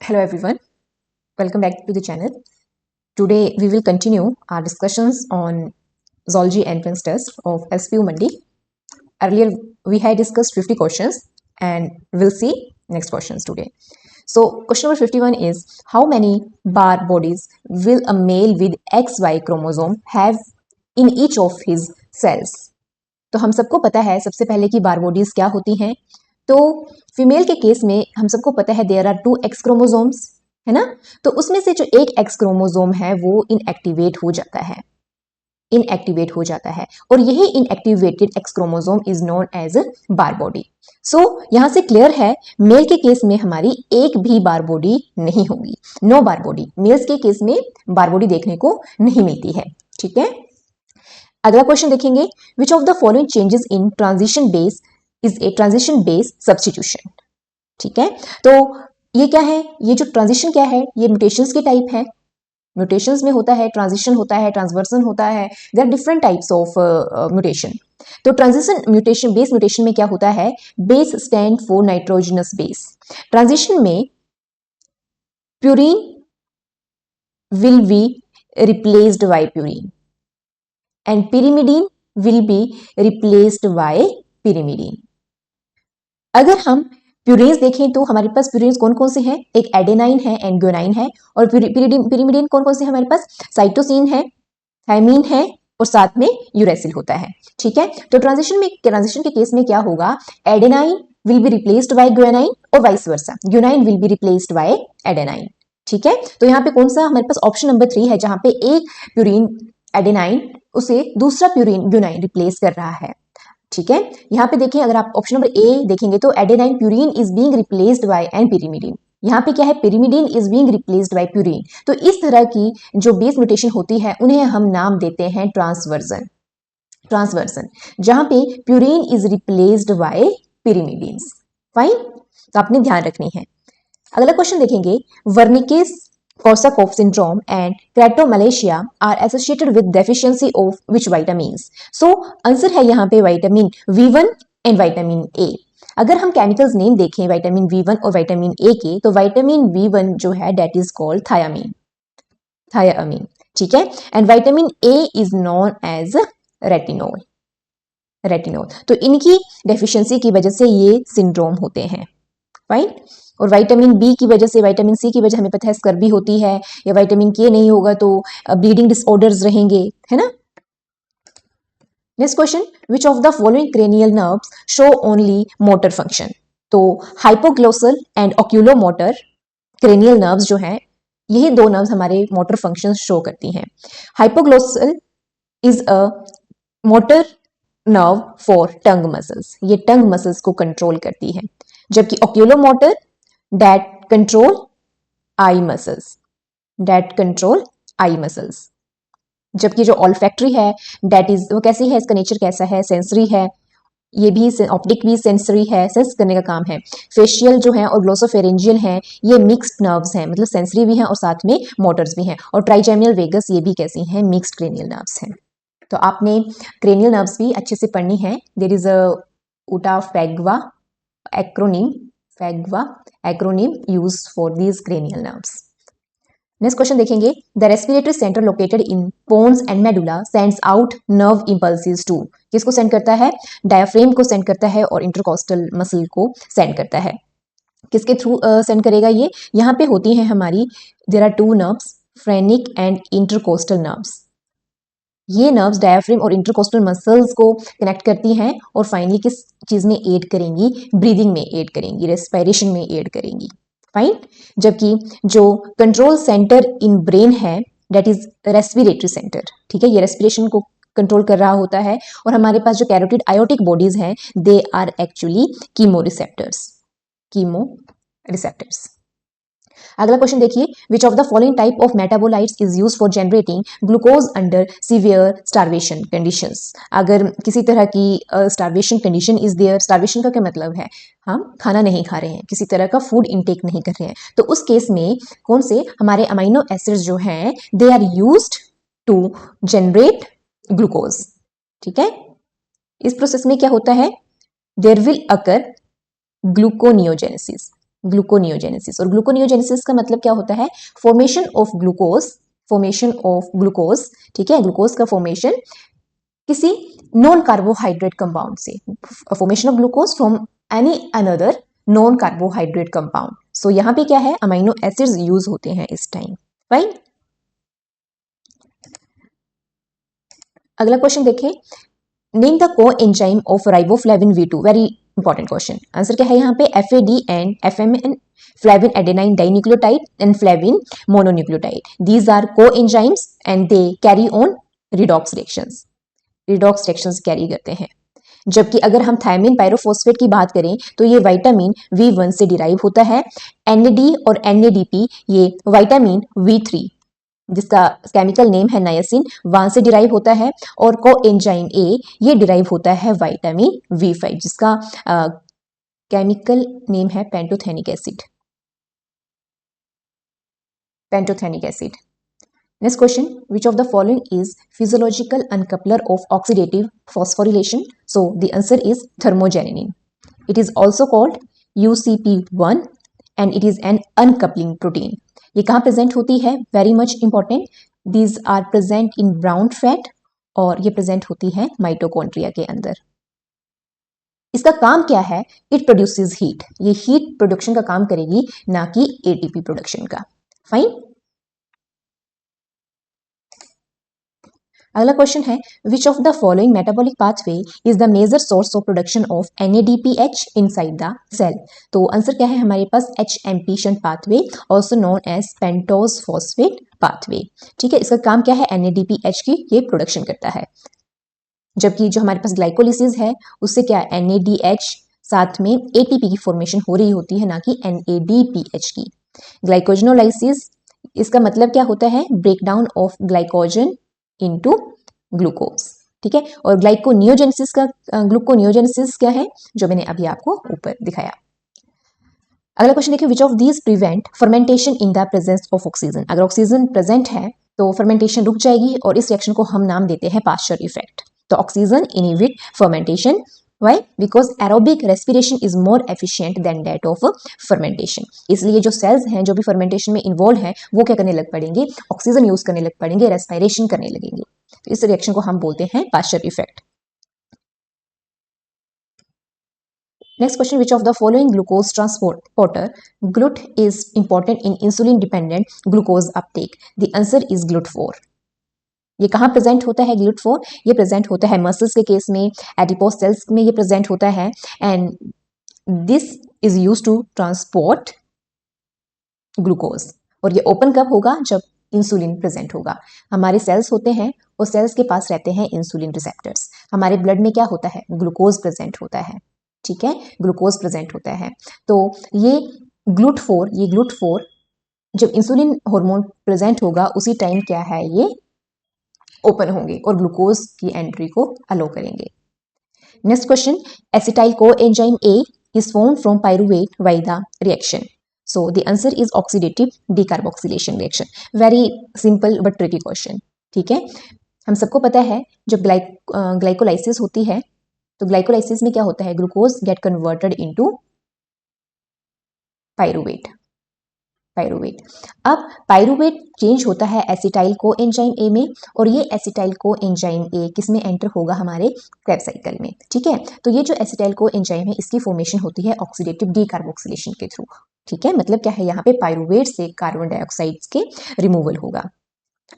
Hello everyone, welcome back to the channel. Today we will continue our discussions on zoology entrance test of SPU Mandi. Earlier we had discussed 50 questions and we'll see next questions today. So question number 51 is, how many bar bodies will a male with XY chromosome have in each of his cells? तो हम सबको पता है सबसे पहले कि बार bodies क्या होती हैं। तो फीमेल के केस में हम सबको पता है देयर आर 2 एक्स क्रोमोसोम्स, है ना। तो उसमें से जो एक एक्स क्रोमोसोम है वो इनएक्टिवेट हो जाता है, और यही inactivated X chromosome is known as Barr body. So यहां से क्लियर है, मेल के केस में हमारी एक भी बार बॉडी नहीं होगी, नो बार बॉडी। मेल्स के केस में बार बॉडी देखने को नहीं मिलती है, ठीक है। अगला क्वेश्चन देखेंगे, which of the following changes in transition base is a transition base substitution. ठीक है, तो ये क्या है, ये जो ट्रांजिशन क्या है, ये म्यूटेशंस के टाइप है। म्यूटेशंस में होता है ट्रांजिशन होता है, ट्रांसवर्सन होता है, there are different types of mutation. तो ट्रांजिशन म्यूटेशन, बेस म्यूटेशन में क्या होता है, base stand for nitrogenous base. Transition में purine will be replaced by purine and pyrimidine will be replaced by pyrimidine। अगर हम प्यूरिन्स देखें तो हमारे पास प्यूरिन्स कौन कौन से हैं, एक एडेनाइन है एंड ग्वानाइन है, और pyrimidine कौन कौन से हमारे पास, साइटोसिन है, थायमीन है, और साथ में यूरेसिल होता है। ठीक है, तो ट्रांजिशन के केस में क्या होगा, adenine will be replaced by guanine और vice versa, guanine will be replaced by adenine. ठीक है, तो यहाँ पे कौन सा हमारे पास ऑप्शन नंबर 3 है, जहां पे एक प्यूरिन एडेनाइन उसे दूसरा प्यूरिन ग्वानाइन रिप्लेस कर रहा है। ठीक है, यहाँ पे देखिए, अगर आप ऑप्शन नंबर ए देखेंगे तो adenine purine is being replaced by an pyrimidine। यहाँ पे क्या है, pyrimidine is being replaced by purine. तो इस तरह की जो बेस म्यूटेशन होती है उन्हें हम नाम देते हैं ट्रांसवर्जन, जहां पे purine is replaced by pyrimidines। Fine, तो आपने ध्यान रखनी है। अगला क्वेश्चन देखेंगे, Wernicke's Korsakoff syndrome and Cratomalacia are associated with deficiency of which vitamins? So answer है यहाँ पे vitamin V1 and vitamin A। अगर हम केमिकल्स नेम देखें विटामिन V1 और विटामिन A के, तो विटामिन V1 जो है डेट इज कॉल्ड थायामीन। ठीक है, and vitamin A is known as retinol. तो इनकी डेफिशिएंसी की वजह से ये सिंड्रोम होते हैं। फाइन, और विटामिन बी की वजह से, विटामिन सी की वजह हमें पता है स्कर्वी होती है, या विटामिन के नहीं होगा तो ब्लीडिंग डिसऑर्डर्स रहेंगे, है ना। Next question, which of the following cranial nerves show only motor function. तो hypoglossal and oculomotor cranial nerves जो हैं, यही दो नर्व्स हमारे मोटर फंक्शन शो करती हैं। Hypoglossal is a motor nerve for tongue muscles, ये टंग मसल्स को कंट्रोल करती है, जबकि oculomotor that control eye muscles। जबकि जो ऑल्फैक्टरी है that is वो कैसी है, इसका नेचर कैसा है, सेंसरी है, ये भी ऑप्टिक भी सेंसरी है, सेंस करने का काम है। फेशियल जो है और ग्लोसोफेरेंजियल है, ये मिक्स्ड नर्व्स हैं, मतलब सेंसरी भी हैं और साथ में मोटर्स भी हैं। और ट्राइजेमिनल वेगस ये भी कैसी हैं, मिक्स्ड क्रेनियल नर्व्स हैं। तो आपने क्रेनियल नर्व्स भी अच्छे से पढ़नी है। देयर इज अ उटा फैगवा acronym used for these cranial nerves. Next question देखेंगे, the respiratory centre located in pons and medulla sends out nerve impulses to. किसको सेंड करता है, डायफ्रेम को सेंड करता है और इंटरकोस्टल मसल को सेंड करता है। किसके थ्रू सेंड करेगा ये, यहाँ पे होती है हमारी, there are 2 nerves, phrenic and intercostal nerves. ये नर्व्स डायफ्रेम और इंटरकोस्टल मसल्स को कनेक्ट करती हैं और फाइनली किस चीज में एड करेंगी, ब्रीदिंग में एड करेंगी, रेस्पिरेशन में एड करेंगी। फाइन, जबकि जो कंट्रोल सेंटर इन ब्रेन है दैट इज रेस्पिरेटरी सेंटर। ठीक है, ये रेस्पिरेशन को कंट्रोल कर रहा होता है। और हमारे पास जो कैरोटिड आयोटिक बॉडीज हैं they are actually chemoreceptors. अगला क्वेश्चन देखिए, which of the following type of metabolites is used for generating glucose under severe starvation conditions. अगर किसी तरह की starvation condition is there, starvation का क्या मतलब है, हम खाना नहीं खा रहे हैं, किसी तरह का फूड इनटेक नहीं कर रहे हैं, तो उस केस में कौन से हमारे अमाइनो एसिड्स जो हैं they are used to generate glucose. ठीक है, इस प्रोसेस में क्या होता है, there will occur gluconeogenesis. Gluconeogenesis. और ग्लूकोनियोजेनेसिस का मतलब क्या होता है? फॉर्मेशन ऑफ ग्लूकोज, ठीक है, ग्लूकोज का फॉर्मेशन किसी नॉन कार्बोहाइड्रेट कंपाउंड से, formation of glucose from any another non carbohydrate compound. So यहाँ पे क्या है, अमाइनो एसिड्स यूज होते हैं इस टाइम। फाइन, अगला क्वेश्चन देखें, name the coenzyme of riboflavin V2। Very important question. Answer क्या है यहाँ पे? FAD and FMN, flavin adenine dinucleotide and flavin mononucleotide. These are coenzymes and they carry on redox reactions, redox reactions carry करते हैं। जबकि अगर हम thiamine pyrophosphate की बात करें तो ये विटामिन V1 से डिराइव होता है। NAD और NADP ये विटामिन V3 जिसका केमिकल नेम है नायसिन, वहां से डिराइव होता है। और को एंजाइम ए ये डिराइव होता है विटामिन V5 जिसका केमिकल नेम है pantothenic acid, pantothenic acid. Next question, which of the following is physiological uncoupler of oxidative phosphorylation? So the answer is thermogenin. It is also called UCP1 and it is an uncoupling protein. ये कहाँ present होती है? Very much important, these are present in brown fat और ये present होती है mitochondria के अंदर। इसका काम क्या है? इट प्रोड्यूसेस हीट, ये हीट प्रोडक्शन का काम करेगी, ना कि एटीपी प्रोडक्शन का। फाइन, अगला क्वेश्चन है, which of the following metabolic pathway is the major source of production of NADPH inside the cell? तो आंसर क्या है हमारे पास? HMP shunt pathway, also known as pentose phosphate pathway. ठीक है, इसका काम क्या है? NADPH की ये प्रोडक्शन करता है। जबकि जो हमारे पास ग्लाइकोलिसिस है उससे क्या है? NADH साथ में ATP की फॉर्मेशन हो रही होती है, ना कि NADPH की। ग्लाइकोजनोलाइसिस, इसका मतलब क्या होता है? Breakdown of glycogen into glucose. ठीक है, और ग्लाइकोनियोजेनेसिस का ग्लूकोनियोजेनेसिस क्या है? जो मैंने अभी आपको ऊपर दिखाया। अगला क्वेश्चन देखिए, which of these prevent fermentation in the presence of oxygen? अगर ऑक्सीजन प्रेजेंट है तो फर्मेंटेशन रुक जाएगी और इस रिएक्शन को हम नाम देते हैं पास्चर इफेक्ट। तो oxygen inhibit fermentation. Why? Because aerobic respiration is more efficient than that of fermentation. इसलिए जो सेल्स हैं जो भी फर्मेंटेशन में इन्वॉल्व हैं वो क्या करने लग पड़ेंगे? ऑक्सीजन यूज करने लग पड़ेंगे, रेस्पिरेशन करने लगेंगे। तो इस रिएक्शन को हम बोलते हैं Pasteur effect. Next question, which of the following glucose transporter GLUT is important in insulin dependent glucose uptake? The answer is GLUT4. ये कहाँ प्रेजेंट होता है? GLUT4 ये प्रेजेंट होता है मसल्स के केस में, एडिपोज सेल्स में ये प्रेजेंट होता है and this is used to transport glucose. और ये ओपन कब होगा? जब इंसुलिन प्रेजेंट होगा। हमारे सेल्स होते हैं और सेल्स के पास रहते हैं इंसुलिन रिसेप्टर्स। हमारे ब्लड में क्या होता है? ग्लूकोज प्रेजेंट होता है। ठीक है, ग्लूकोज प्रेजेंट होता है। तो ये GLUT4 जब इंसुलिन हार्मोन प्रेजेंट होगा उसी टाइम क्या है? ये ओपन होंगे और ग्लूकोज की एंट्री को अलो करेंगे। Next question, acetyl co enzyme A is form from pyruvate by the reaction. So the answer is oxidative decarboxylation reaction. Very simple but tricky question. ठीक है, हम सबको पता है जब ग्लाइकोलाइसिस होती है तो ग्लाइकोलाइसिस में क्या होता है? Glucose get converted into pyruvate. अब पाइरुवेट चेंज होता है एसिटाइल को एंजाइम ए में और ये एसिटाइल को एंजाइम ए किस में एंटर होगा? हमारे क्रेब्स साइकिल में। ठीक है, तो ये जो एसिटाइल को एंजाइम है इसकी फॉर्मेशन होती है ऑक्सीडेटिव डीकार्बोक्सिलेशन के थ्रू। ठीक है, मतलब क्या है? यहाँ पे पाइरुवेट से कार्बन डाइऑक्साइड के रिमूवल होगा।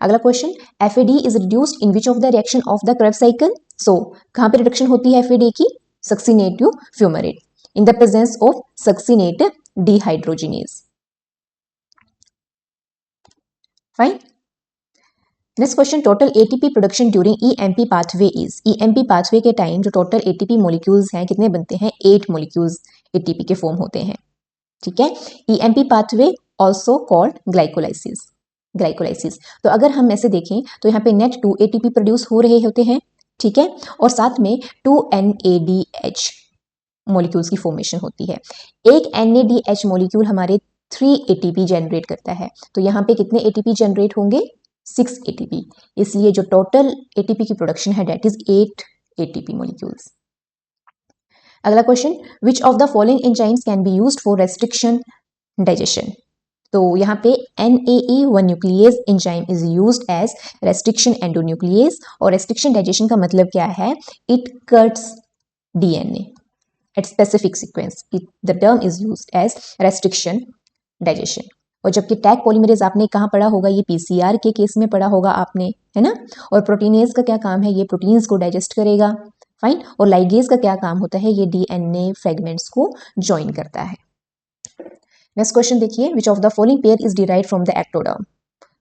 अगला question, FAD is reduced in which of the reaction of the Krebs cycle? So कहाँ पे रिडक्शन होती है FAD की? Succinate to fumarate in the presence of succinate dehydrogenase. Fine. Next question, total ATP production during EMP pathway is? EMP pathway के time जो total ATP molecules हैं कितने बनते हैं? 8 मॉलिक्यूल्स ATP के फॉर्म होते हैं। ठीक है, EMP pathway also called glycolysis. तो अगर हम ऐसे देखें तो यहाँ पे नेट 2 ATP प्रोड्यूस हो रहे होते हैं। ठीक है, और साथ में 2 NADH मॉलिक्यूल्स की फॉर्मेशन होती है। एक NADH मॉलिक्यूल हमारे 3 ATP जनरेट करता है। तो यहाँ पे कितने ATP जनरेट होंगे? 6 ATP। इसलिए जो टोटल ATP की प्रोडक्शन है डेट इज 8 ATP मॉलिक्यूल्स। अगला question, which of the following enzymes can be used for restriction digestion. तो यहाँ पे NAE1 nuclease enzyme is used as restriction endonuclease, और रेस्ट्रिक्शन डाइजेशन का मतलब क्या है, it cuts DNA at specific sequence, the term is used as restriction digestion. और जबकि टैग पॉलीमरेज आपने कहाँ पढ़ा होगा, ये PCR के केस में पढ़ा होगा आपने, है ना। और प्रोटीनेज का क्या काम है, ये प्रोटीन्स को डाइजेस्ट करेगा, फाइन। और लाइगेज का क्या काम होता है, ये DNA फ्रेगमेंट्स को ज्वाइन करता है। नेक्स्ट क्वेश्चन देखिए, which of the following pair is derived from the ectoderm.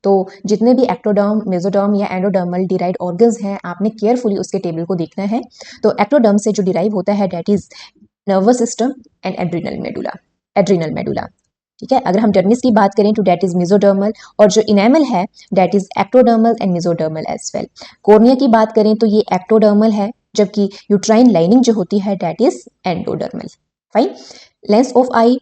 तो जितने भी एक्टोडर्म, मेसोडर्म या एंडोडर्मल डिराइव्ड ऑर्गन्स हैं, आपने केयरफुली उसके टेबल को देखना है। तो एक्टोडर्म से जो डिराइव होता है that is nervous system and adrenal medulla. ठीक है, अगर हम डर्मिस की बात करें तो दैट इज मेसोडर्मल, और जो इनेमल है that is ectodermal and mesodermal as well. Cornea की बात करें तो ये एक्टोडर्मल है, जबकि यूट्राइन लाइनिंग जो होती है that is endodermal, fine. Lens of I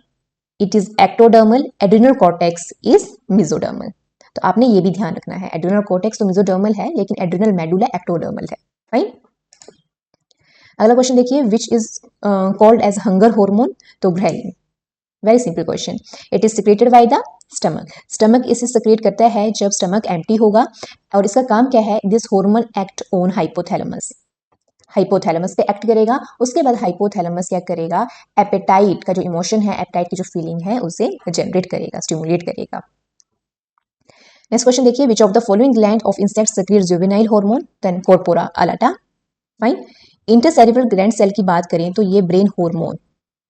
it is ectodermal, adrenal cortex is mesodermal. तो आपने ये भी ध्यान रखना है, एड्रिनल कॉर्टेक्स तो मेसोडर्मल है लेकिन एड्रिनल मेडुला एक्टोडर्मल है, फाइन। अगला क्वेश्चन देखिए, which is called as hunger hormone. तो ghrelin, very simple question, it is secreted by the stomach. Stomach इसे सिक्रेट करता है जब स्टमक एम्प्टी होगा, और इसका काम क्या है, this hormone act on hypothalamus, hypothalamus पे एक्ट करेगा। उसके बाद हाइपोथैलेमस क्या करेगा, एपेटाइट का जो इमोशन है, एपेटाइट की जो फीलिंग है उसे जनरेट करेगा, स्टिमुलेट करेगा। नेक्स्ट क्वेश्चन देखिए, which of the following gland of insect secrete juvenile hormone, then corpora allata, fine. Intercerebral gland cell की बात करें तो ये ब्रेन हार्मोन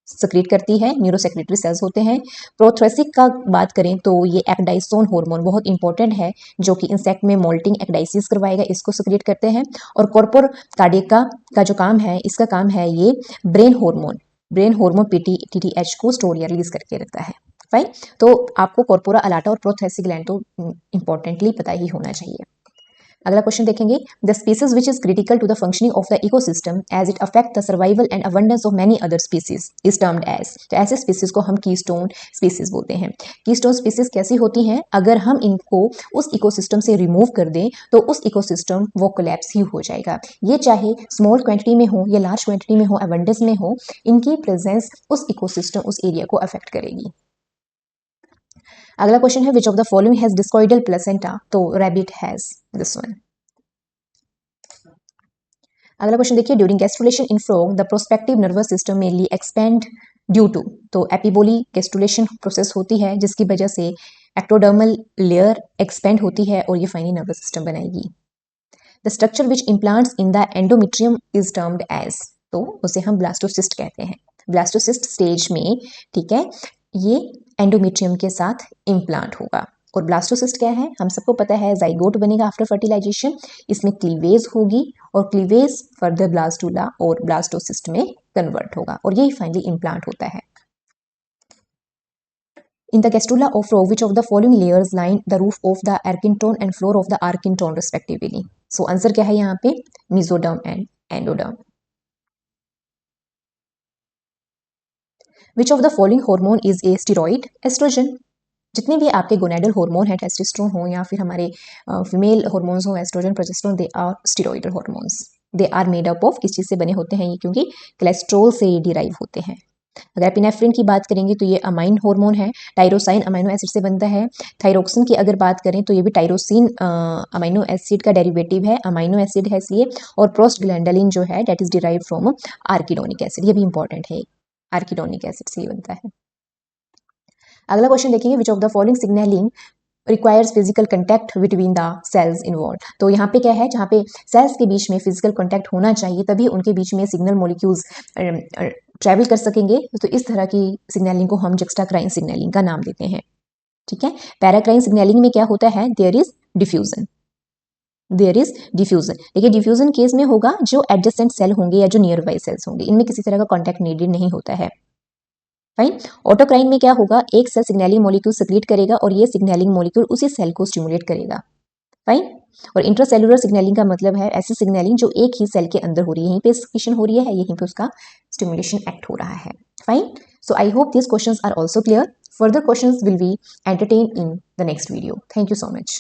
सक्रिएट करती है, न्यूरोसेक्रेटरी सेल्स होते हैं। प्रोथ्रेसिक का बात करें तो ये एक्डाइसोन हार्मोन बहुत इंपॉर्टेंट है, जो कि इंसेक्ट में मोल्टिंग एक्डाइसिस करवाएगा, इसको सक्रिएट करते हैं। और कॉर्पोर कार्डिका का जो काम है, इसका काम है ये ब्रेन हार्मोन PTH को स्टोर या रिलीज करके रखता है, फाइन। तो आपको कॉर्पोरा अलाटा और प्रोथ्रेसिक ग्लैंड तो इंपॉर्टेंटली पता ही होना चाहिए। अगला क्वेश्चन देखेंगे, the species which is critical to the functioning of the ecosystem as it affect the survival and abundance of many other species is termed as. तो ऐसे स्पीसीज को हम कीस्टोन स्पीसीज बोलते हैं। कीस्टोन स्पीसीज कैसी होती हैं, अगर हम इनको उस इकोसिस्टम से रिमूव कर दें तो उस इकोसिस्टम वो कोलैप्स ही हो जाएगा। ये चाहे स्मॉल क्वांटिटी में हो या लार्ज क्वांटिटी में हो, अबंडेंस में हो, इनकी प्रेजेंस उस इकोसिस्टम, उस एरिया को अफेक्ट करेगी। अगला क्वेश्चन है, which of the following has discoidal placenta. तो रैबिट हैज दिस वन। अगला क्वेश्चन देखिए, during gastrulation in frog the prospective nervous system mainly expand due to. तो एपिबोली गैस्ट्रुलेशन प्रोसेस होती है जिसकी वजह से एक्टोडर्मल लेयर एक्सपेंड होती है और ये फाइनली नर्वस सिस्टम बनाएगी। The structure which implants in the endometrium is termed as. तो उसे हम ब्लास्टोसिस्ट कहते हैं। ब्लास्टोसिस्ट स्टेज में, ठीक है, ये एंडोमेट्रियम के साथ इम्प्लांट होगा। और ब्लास्टोसिस्ट क्या है, हम सबको पता है, जाइगोट बनेगा आफ्टर फर्टिलाइजेशन, इसमें क्लीवेज होगी और क्लीवेज फर्दर ब्लास्टुला और ब्लास्टोसिस्ट में कन्वर्ट होगा और यही फाइनली इम्प्लांट होता है। In the gastrula of frog, which of the following layers line the roof of the architon and floor of the architon respectively? So answer क्या है यहाँ पे, mesoderm and endoderm. Which of the following hormone is a steroid? Estrogen. जितने भी आपके gonadal hormone है, testosterone हो या फिर हमारे फीमेल हार्मोन्स हो, estrogen, progesterone, they are steroidal hormones. They are made up of, किस चीज़ से बने होते हैं ये, क्योंकि कोलेस्ट्रॉल से ये डिराइव होते हैं। अगर एपिनेफ्रिन की बात करेंगे तो ये अमाइन हार्मोन है, टायरोसाइन अमाइनो एसिड से बनता है। थायरोक्सिन की अगर बात करें तो ये भी टायरोसिन अमाइनो एसिड का डेरिवेटिव है, अमाइनो एसिड है इसलिए। और प्रोस्टग्लैंडलिन जो है that is derive from arachidonic acid, ये भी इंपॉर्टेंट है, आर्किडोनिक एसिड से ही बनता है। अगला क्वेश्चन देखेंगे, which of the following signalling requires physical contact between the cells involve. तो यहाँ पे क्या है, जहाँ पे सेल्स के बीच में फिजिकल कंटेक्ट होना चाहिए तभी उनके बीच में सिग्नल मॉलिक्यूल्स ट्रैवल कर सकेंगे। तो इस तरह की सिग्नलिंग को हम जुक्सटाक्राइन सिग्नलिंग का नाम देते हैं, ठीक है। पैराक्राइन सिग्नलिंग में क्या होता है, देयर इज डिफ्यूजन, देखिए डिफ्यूजन केस में होगा जो एडजेसेंट सेल होंगे या जो नियर बाई सेल्स होंगे, इनमें किसी तरह का कॉन्टैक्ट नीडेड नहीं होता है, फाइन। ऑटोक्राइन में क्या होगा, एक सेल सिग्नलिंग मॉलिक्यूल सेक्रेट करेगा और ये सिग्नलिंग मॉलिक्यूल उसी सेल को स्टिमुलेट करेगा, फाइन। और इंट्रासेलुलर सिग्नलिंग का मतलब है ऐसी सिग्नलिंग जो एक ही सेल के अंदर हो रही है, यहीं पे एक्सक्रीशन हो रही है, यहीं पे उसका स्टिमुलेशन एक्ट हो रहा है, fine. So I hope this questions are also clear. Further questions will be entertained in the next video. Thank you so much.